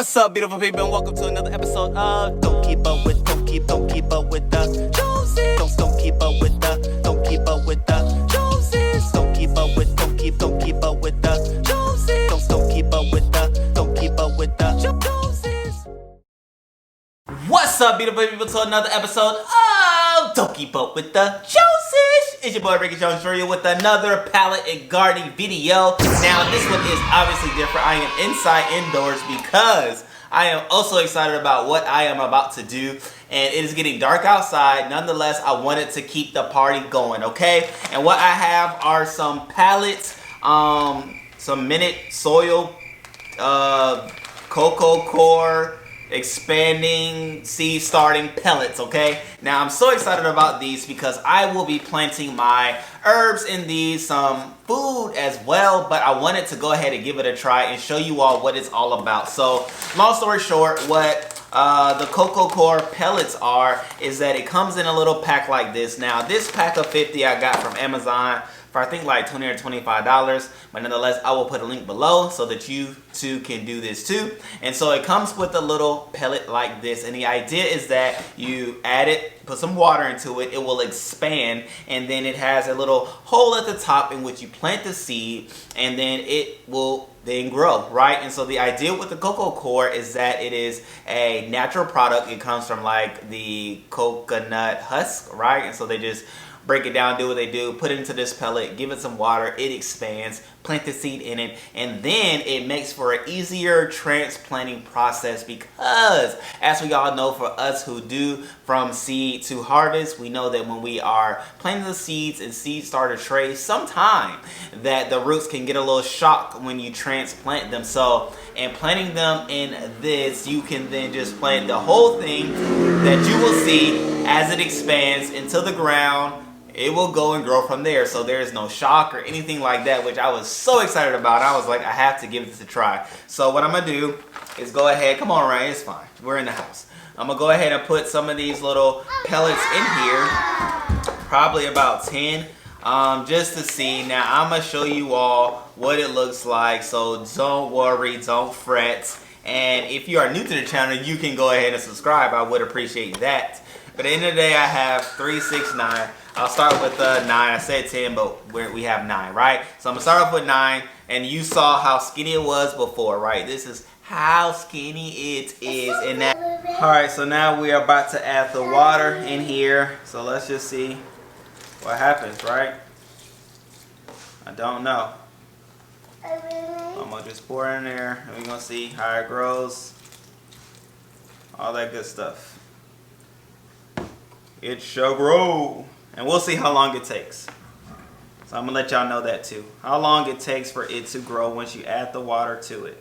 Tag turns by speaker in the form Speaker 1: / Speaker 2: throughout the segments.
Speaker 1: What's up, beautiful people, and welcome to another episode of Don't Keep Up with the Joneses. Don't keep up with the Joneses. Don't keep up with the Joneses. Don't keep up with the Joneses. Don't keep up with the Joneses. What's up, beautiful people, to another episode of Don't Keep Up with the Joneses. It's your boy Ricky Jones for you with another palette and gardening video. Now this one is obviously different. I am inside indoors because I am also excited about what I am about to do, and it is getting dark outside. Nonetheless, I wanted to keep the party going, okay? And what I have are some pallets, some minute soil, cocoa coir, expanding seed starting pellets, okay? Now I'm so excited about these because I will be planting my herbs in these, some food as well, but I wanted to go ahead and give it a try and show you all what it's all about. So long story short, what the cocoa coir pellets are is that it comes in a little pack like this. Now this pack of 50 I got from Amazon for I think like $20 or $25, but nonetheless I will put a link below so that you too can do this too. And so it comes with a little pellet like this, and the idea is that you add it, put some water into it, it will expand, and then it has a little hole at the top in which you plant the seed, and then it will then grow, right? And so the idea with the cocoa coir is that it is a natural product. It comes from like the coconut husk, right? And so they just break it down, do what they do, put it into this pellet, give it some water, it expands, plant the seed in it, and then it makes for an easier transplanting process because, as we all know, for us who do from seed to harvest, we know that when we are planting the seeds in seed starter trays, sometime that the roots can get a little shocked when you transplant them. So, in planting them in this, you can then just plant the whole thing that you will see as it expands into the ground. It will go and grow from there, so there is no shock or anything like that, which I was so excited about. I was like, I have to give this a try. So what I'm gonna do is go ahead, come on Ryan, it's fine, we're in the house. I'm gonna go ahead and put some of these little pellets in here, probably about 10, just to see. Now I'm gonna show you all what it looks like, so don't worry, don't fret. And if you are new to the channel, you can go ahead and subscribe. I would appreciate that. But at the end of the day, I have 3, 6, 9. I'll start with 9. I said 10, but we have 9, right? So I'm gonna start off with 9, and you saw how skinny it was before, right? This is how skinny it is. And that. All right, so now we are about to add the water in here. So let's just see what happens, right? I don't know. I'm gonna just pour it in there, and we're gonna see how it grows. All that good stuff. It shall grow. And we'll see how long it takes. So I'm gonna let y'all know that too. How long it takes for it to grow once you add the water to it.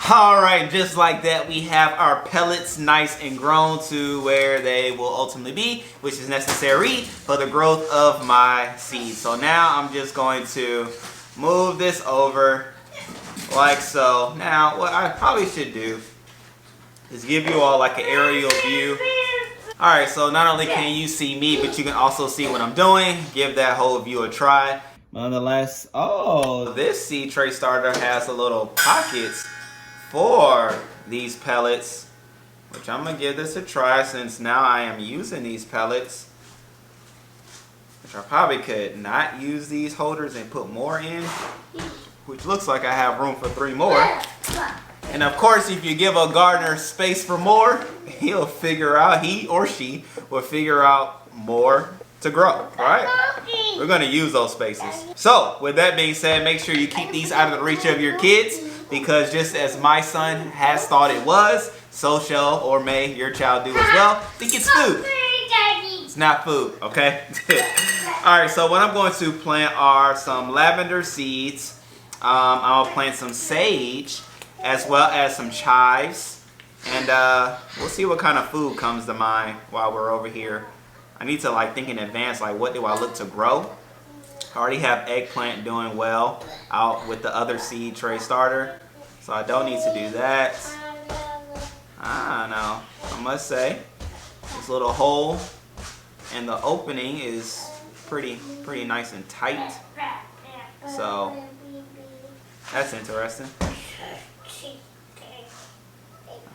Speaker 1: Alright, just like that, we have our pellets nice and grown to where they will ultimately be, which is necessary for the growth of my seeds. So now I'm just going to move this over like so. Now, what I probably should do is give you all like an aerial view. Alright, so not only can you see me, but you can also see what I'm doing. Give that whole view a try. Nonetheless, oh, this seed tray starter has a little pockets for these pellets, which I'm gonna give this a try since now I am using these pellets, which I probably could not use these holders and put more in, which looks like I have room for 3 more. And of course, if you give a gardener space for more, he'll figure out, he or she will figure out more to grow, right? We're gonna use those spaces. So with that being said, make sure you keep these out of the reach of your kids, because just as my son has thought it was, so shall or may your child do as well. Think it's food. It's not food, okay? Alright, so what I'm going to plant are some lavender seeds. I'll plant some sage as well as some chives. And we'll see what kind of food comes to mind while we're over here. I need to like think in advance, like what do I look to grow? I already have eggplant doing well out with the other seed tray starter. So I don't need to do that. Now, I must say, this little hole and the opening is pretty nice and tight. So that's interesting. I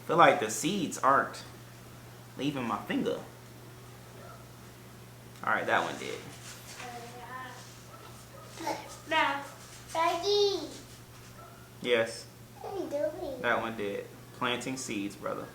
Speaker 1: feel like the seeds aren't leaving my finger. All right, that one did. Yes. That one did. Planting seeds, brother.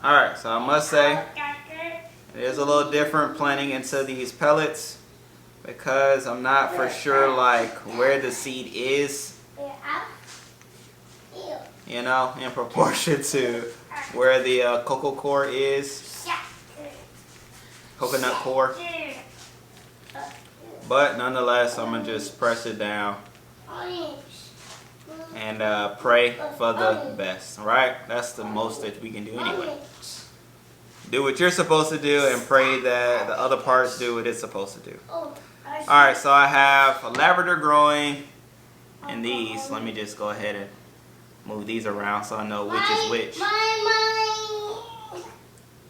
Speaker 1: Alright, so I must say it is a little different planting into these pellets because I'm not for sure like where the seed is, you know, in proportion to where the cocoa core is, coconut core. But nonetheless, I'm gonna just press it down and pray for the best. Alright, that's the most that we can do anyway. Do what you're supposed to do and pray that the other parts do what it's supposed to do. Alright, so I have a lavender growing and these. Let me just go ahead and move these around so I know which is which.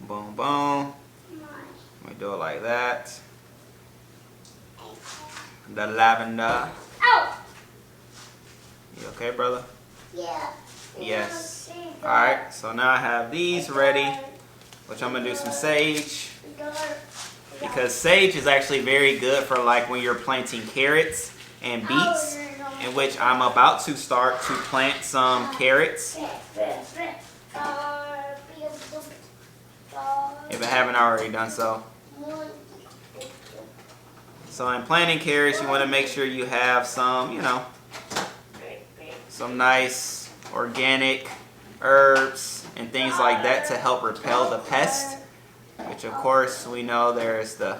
Speaker 1: Boom, boom. Let me do it like that. The lavender. You okay, brother?
Speaker 2: Yeah.
Speaker 1: Yes. Alright, so now I have these ready, which I'm going to do some sage. Because sage is actually very good for like when you're planting carrots and beets, in which I'm about to start to plant some carrots. If I haven't already done so. So in planting carrots, you want to make sure you have some, you know, some nice organic herbs and things like that to help repel the pest. Which of course we know there's the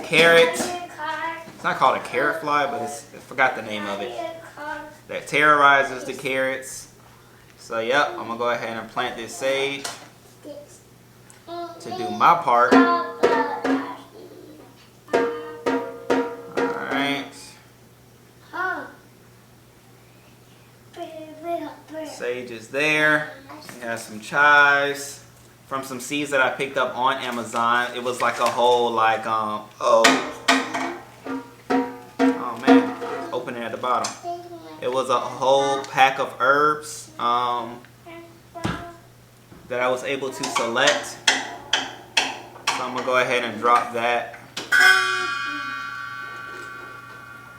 Speaker 1: carrot. It's not called a carrot fly, but I forgot the name of it. That terrorizes the carrots. So yep, I'm gonna go ahead and plant this sage to do my part. Alright. Sage is there. We have some chives from some seeds that I picked up on Amazon. It was like a whole like oh man, open it at the bottom. It was a whole pack of herbs that I was able to select. So I'm gonna go ahead and drop that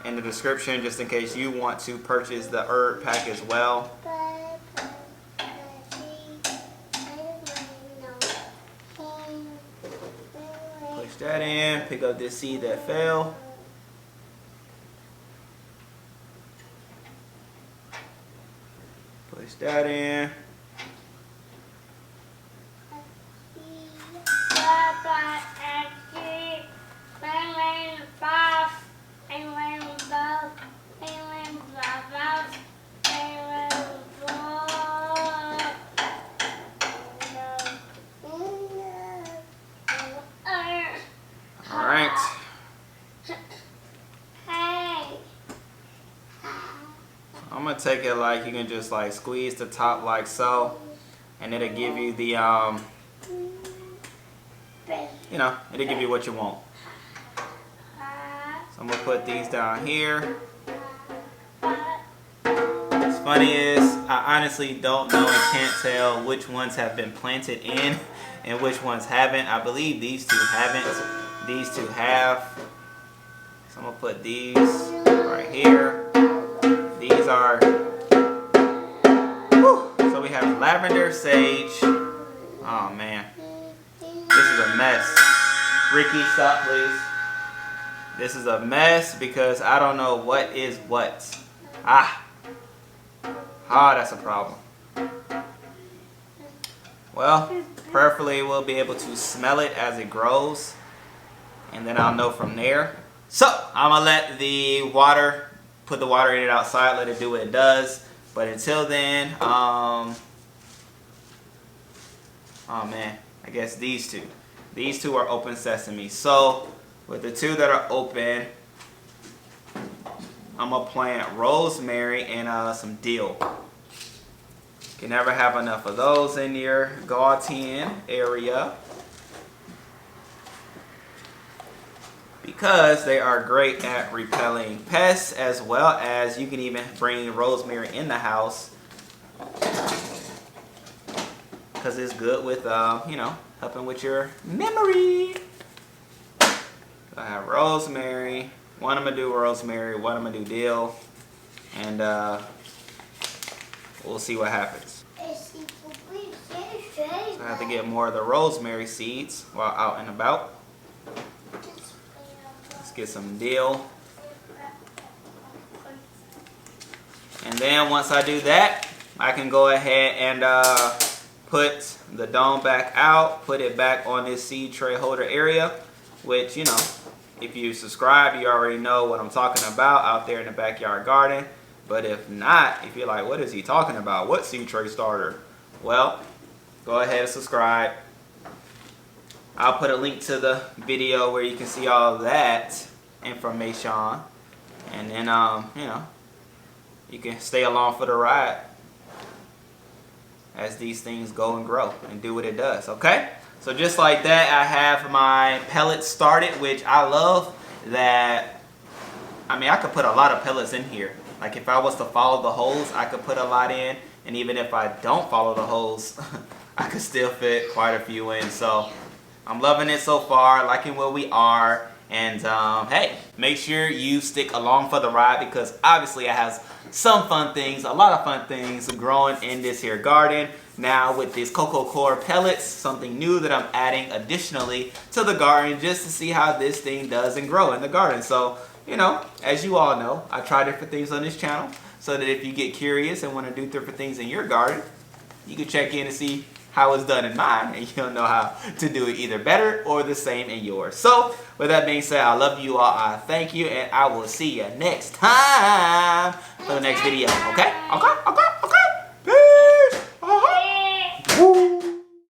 Speaker 1: in the description just in case you want to purchase the herb pack as well. Push that in, pick up this seed that fell. Push that in. I'm gonna take it like you can just like squeeze the top like so, and it'll give you the you know, it'll give you what you want. So I'm gonna put these down here. What's funny is I honestly don't know and can't tell which ones have been planted in and which ones haven't. I believe these two haven't. These two have. So I'm gonna put these right here. These are, whew. So we have lavender, sage. Oh man, this is a mess. Ricky, stop please. This is a mess because I don't know what is what. That's a problem. Well, prayerfully we'll be able to smell it as it grows. And and then I'll know from there. So I'm gonna let the water, put the water in it outside, let it do what it does. But until then, oh man, I guess these two are open sesame. So with the two that are open, I'm gonna plant rosemary and some dill. You can never have enough of those in your garden area because they are great at repelling pests, as well as you can even bring rosemary in the house because it's good with you know, helping with your memory. I have rosemary. One I'm gonna do rosemary, one I'm gonna do dill, and we'll see what happens. So I have to get more of the rosemary seeds while out and about. Let's get some dill. And then once I do that, I can go ahead and put the dome back out, put it back on this seed tray holder area, which, you know, if you subscribe, you already know what I'm talking about out there in the backyard garden. But if not, if you're like, what is he talking about? What seed tray starter? Well, go ahead and subscribe. I'll put a link to the video where you can see all of that information. And then, you know, you can stay along for the ride as these things go and grow and do what it does, okay? So just like that, I have my pellets started, which I love that. I mean, I could put a lot of pellets in here. Like if I was to follow the holes, I could put a lot in. And even if I don't follow the holes, I could still fit quite a few in. So I'm loving it so far, liking where we are. And hey, make sure you stick along for the ride because obviously it has some fun things, a lot of fun things growing in this here garden. Now with this Coir pellets, something new that I'm adding additionally to the garden just to see how this thing does and grow in the garden. So, you know, as you all know, I try different things on this channel so that if you get curious and want to do different things in your garden, you can check in and see how it's done in mine, and you'll know how to do it either better or the same in yours. So, with that being said, I love you all. I thank you, and I will see you next time for the next video. Okay? Okay? Okay?